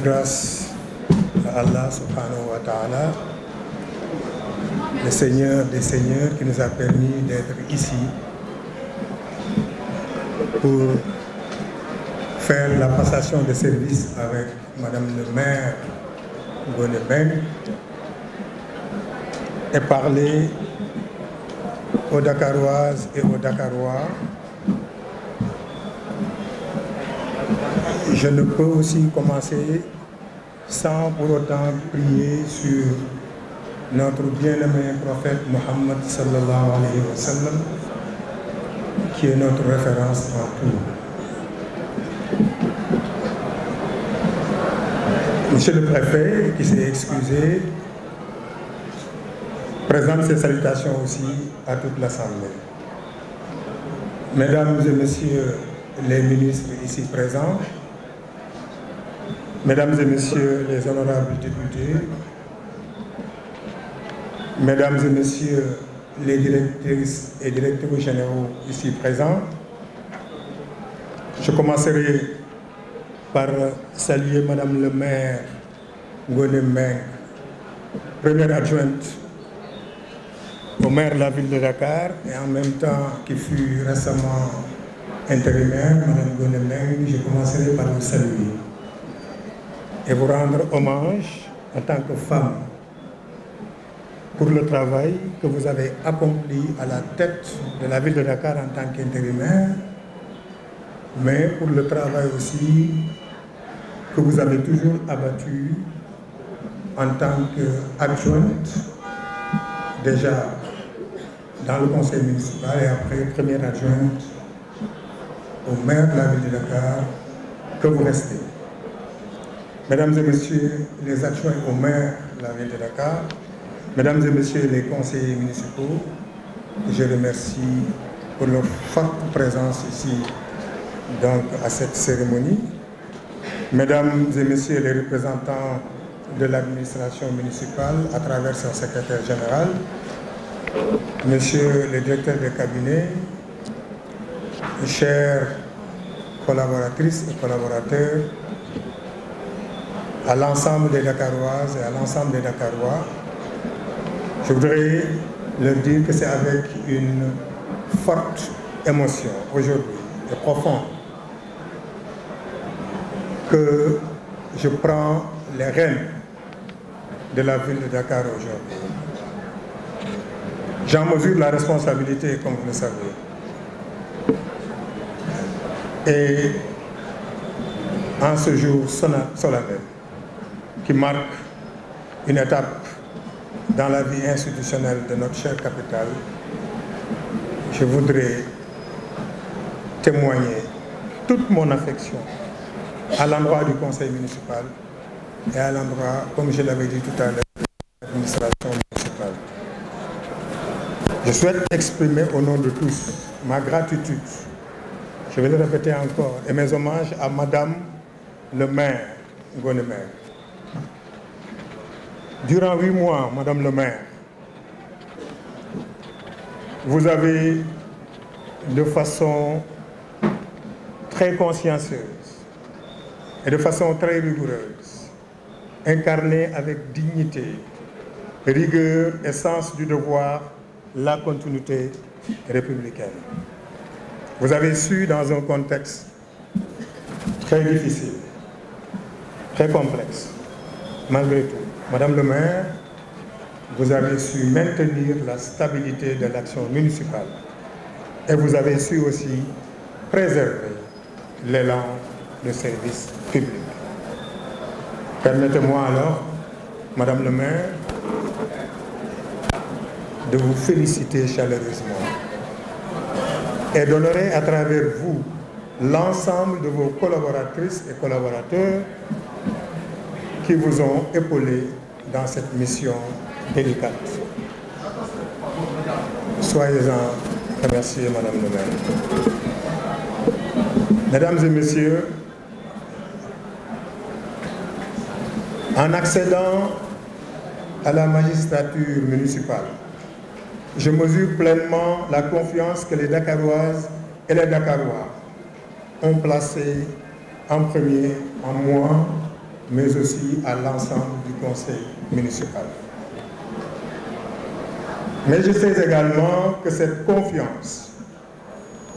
grâce à Allah subhanahu wa ta'ala, le Seigneur des Seigneurs qui nous a permis d'être ici pour faire la passation de service avec Madame le maire Ngoné Mbengue et parler aux Dakaroises et aux Dakarois. Je ne peux aussi commencer sans pour autant prier sur notre bien-aimé prophète Mohammed sallallahu alayhi wa sallam, qui est notre référence en tout. Monsieur le préfet, qui s'est excusé, présente ses salutations aussi à toute l'Assemblée. Mesdames et messieurs les ministres ici présents, mesdames et messieurs les honorables députés, mesdames et messieurs les directrices et directeurs généraux ici présents, je commencerai par saluer Madame le maire Ngoné Mbengue, première adjointe au maire de la ville de Dakar et en même temps qui fut récemment intérimaire. Madame Ngoné Mbengue, je commencerai par vous saluer et vous rendre hommage en tant que femme pour le travail que vous avez accompli à la tête de la ville de Dakar en tant qu'intérimaire, mais pour le travail aussi que vous avez toujours abattu en tant qu'adjointe, déjà dans le conseil municipal et après première adjointe au maire de la ville de Dakar, que vous restez. Mesdames et messieurs les adjoints au maire de la ville de Dakar, mesdames et messieurs les conseillers municipaux, je remercie pour leur forte présence ici donc, à cette cérémonie. Mesdames et messieurs les représentants de l'administration municipale à travers son secrétaire général, messieurs les directeurs de cabinet, chères collaboratrices et collaborateurs, à l'ensemble des Dakaroises et à l'ensemble des Dakarois, je voudrais leur dire que c'est avec une forte émotion aujourd'hui et profonde que je prends les rênes de la ville de Dakar aujourd'hui. J'en mesure la responsabilité, comme vous le savez. Et en ce jour solennel, qui marque une étape dans la vie institutionnelle de notre chère capitale, je voudrais témoigner toute mon affection à l'endroit du conseil municipal et à l'endroit, comme je l'avais dit tout à l'heure, de l'administration municipale. Je souhaite exprimer au nom de tous ma gratitude, je vais le répéter encore, et mes hommages à Madame le maire Ngoné Mbengue. Durant 8 mois, Madame le maire, vous avez, de façon très consciencieuse et de façon très rigoureuse, incarné avec dignité, rigueur et sens du devoir la continuité républicaine. Vous avez su, dans un contexte très difficile, très complexe, malgré tout, Madame le maire, vous avez su maintenir la stabilité de l'action municipale et vous avez su aussi préserver l'élan de service public. Permettez-moi alors, Madame le maire, de vous féliciter chaleureusement et d'honorer à travers vous l'ensemble de vos collaboratrices et collaborateurs qui vous ont épaulé dans cette mission délicate. Soyez-en remerciés, Madame le maire. Mesdames et messieurs, en accédant à la magistrature municipale, je mesure pleinement la confiance que les Dakaroises et les Dakarois ont placée en premier en moi mais aussi à l'ensemble du conseil municipal. Mais je sais également que cette confiance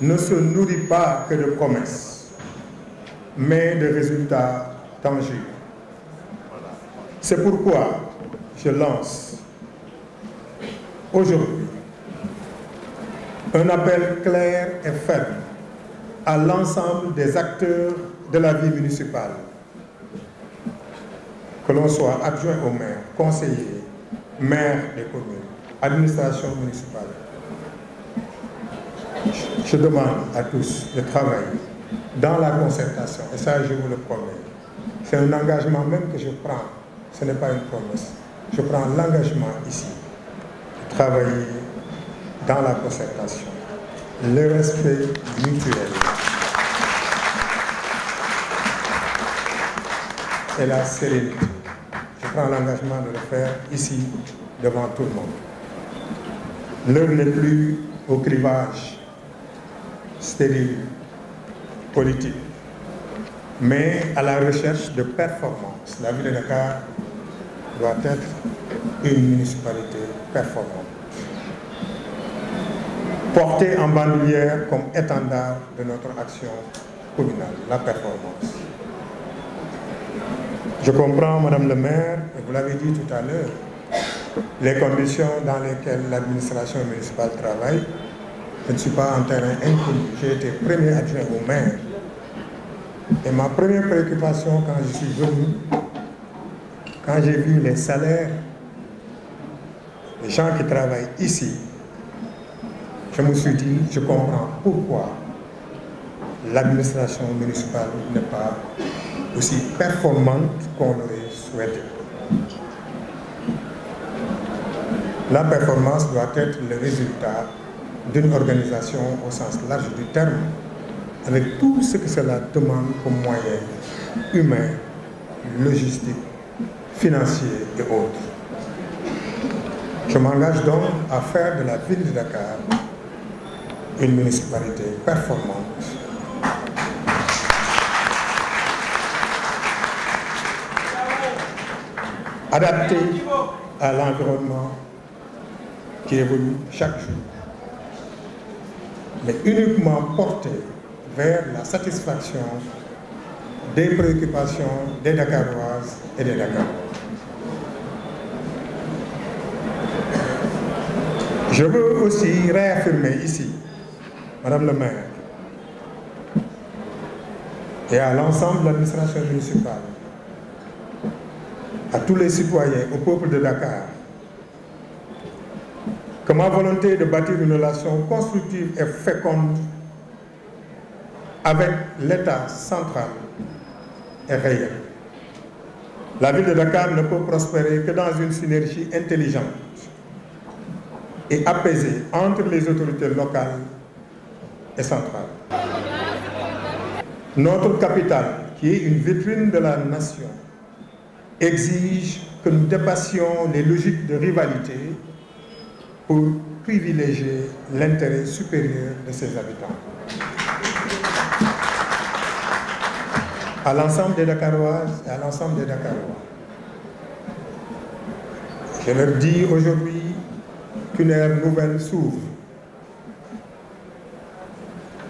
ne se nourrit pas que de promesses, mais de résultats tangibles. C'est pourquoi je lance aujourd'hui un appel clair et ferme à l'ensemble des acteurs de la vie municipale, que l'on soit adjoint au maire, conseiller, maire des communes, administration municipale. Je demande à tous de travailler dans la concertation, et ça je vous le promets. C'est un engagement même que je prends, ce n'est pas une promesse. Je prends l'engagement ici de travailler dans la concertation, le respect mutuel et la sérénité. Je prends l'engagement de le faire ici, devant tout le monde. L'heure n'est plus au clivage stérile, politique, mais à la recherche de performance. La ville de Dakar doit être une municipalité performante, portée en bandoulière comme étendard de notre action communale, la performance. Je comprends, Madame le maire, et vous l'avez dit tout à l'heure, les conditions dans lesquelles l'administration municipale travaille. Je ne suis pas en terrain inconnu. J'ai été premier adjoint au maire. Et ma première préoccupation quand je suis venu, quand j'ai vu les salaires des gens qui travaillent ici, je me suis dit, je comprends pourquoi l'administration municipale n'est pas aussi performante qu'on l'aurait souhaité. La performance doit être le résultat d'une organisation au sens large du terme, avec tout ce que cela demande comme moyens humains, logistiques, financiers et autres. Je m'engage donc à faire de la ville de Dakar une municipalité performante, adaptée à l'environnement qui évolue chaque jour, mais uniquement portée vers la satisfaction des préoccupations des Dakaroises et des Dakarois. Je veux aussi réaffirmer ici, Madame le maire, et à l'ensemble de l'administration municipale, à tous les citoyens, au peuple de Dakar, que ma volonté de bâtir une relation constructive et féconde avec l'État central est réelle. La ville de Dakar ne peut prospérer que dans une synergie intelligente et apaisée entre les autorités locales et centrales. Notre capitale, qui est une vitrine de la nation, exige que nous dépassions les logiques de rivalité pour privilégier l'intérêt supérieur de ses habitants. À l'ensemble des Dakaroises et à l'ensemble des Dakarois, je leur dis aujourd'hui qu'une ère nouvelle s'ouvre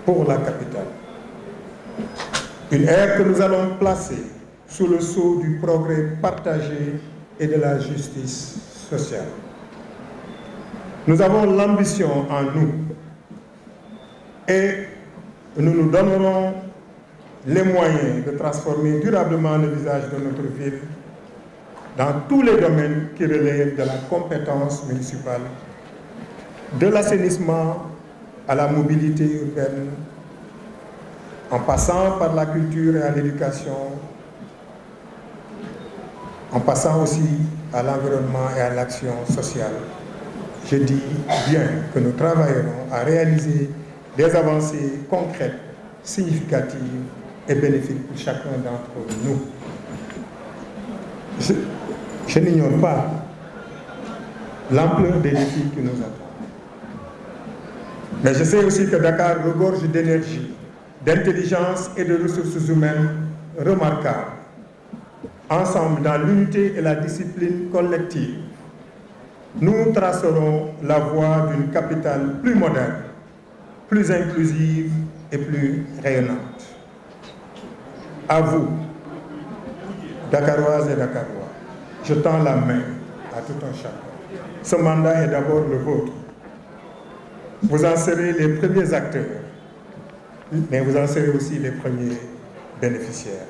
pour la capitale. Une ère que nous allons placer sous le sceau du progrès partagé et de la justice sociale. Nous avons l'ambition en nous et nous nous donnerons les moyens de transformer durablement le visage de notre ville dans tous les domaines qui relèvent de la compétence municipale, de l'assainissement à la mobilité urbaine, en passant par la culture et à l'éducation, en passant aussi à l'environnement et à l'action sociale. Je dis bien que nous travaillerons à réaliser des avancées concrètes, significatives et bénéfiques pour chacun d'entre nous. Je n'ignore pas l'ampleur des défis qui nous attendent. Mais je sais aussi que Dakar regorge d'énergie, d'intelligence et de ressources humaines remarquables. ensemble dans l'unité et la discipline collective, nous tracerons la voie d'une capitale plus moderne, plus inclusive et plus rayonnante. À vous, Dakaroises et Dakarois, je tends la main à tout un chacun. Ce mandat est d'abord le vôtre. Vous en serez les premiers acteurs, mais vous en serez aussi les premiers bénéficiaires.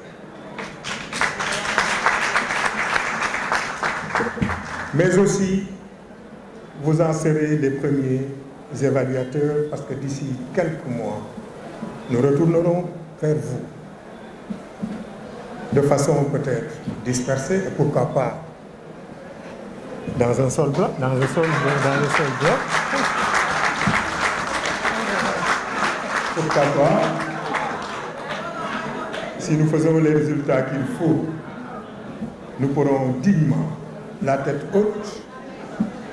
Mais aussi, vous en serez les premiers évaluateurs, parce que d'ici quelques mois, nous retournerons vers vous de façon peut-être dispersée, et pourquoi pas dans un seul bloc, pourquoi pas, si nous faisons les résultats qu'il faut, nous pourrons dignement, la tête haute,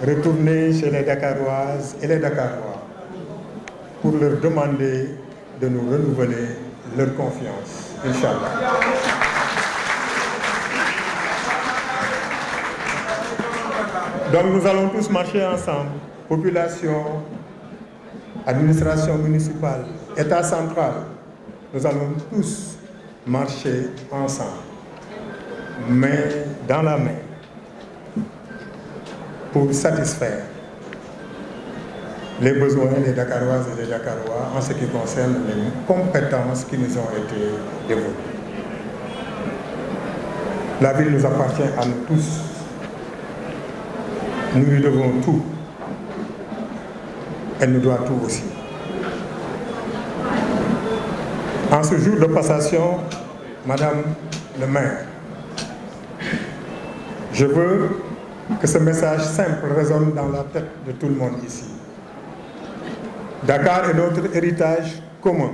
retourner chez les Dakaroises et les Dakarois pour leur demander de nous renouveler leur confiance. Inch'Allah. Donc nous allons tous marcher ensemble, population, administration municipale, État central, nous allons tous marcher ensemble, main dans la main, pour satisfaire les besoins des Dakaroises et des Dakarois en ce qui concerne les compétences qui nous ont été dévolues. La ville nous appartient à nous tous. Nous lui devons tout. Elle nous doit tout aussi. En ce jour de passation, Madame le maire, je veux que ce message simple résonne dans la tête de tout le monde ici. Dakar est notre héritage commun.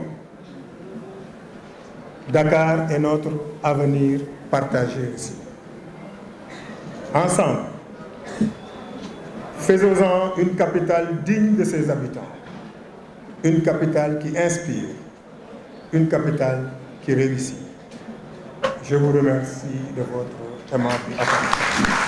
Dakar est notre avenir partagé aussi. Ensemble, faisons-en une capitale digne de ses habitants, une capitale qui inspire, une capitale qui réussit. Je vous remercie de votre aimable attention.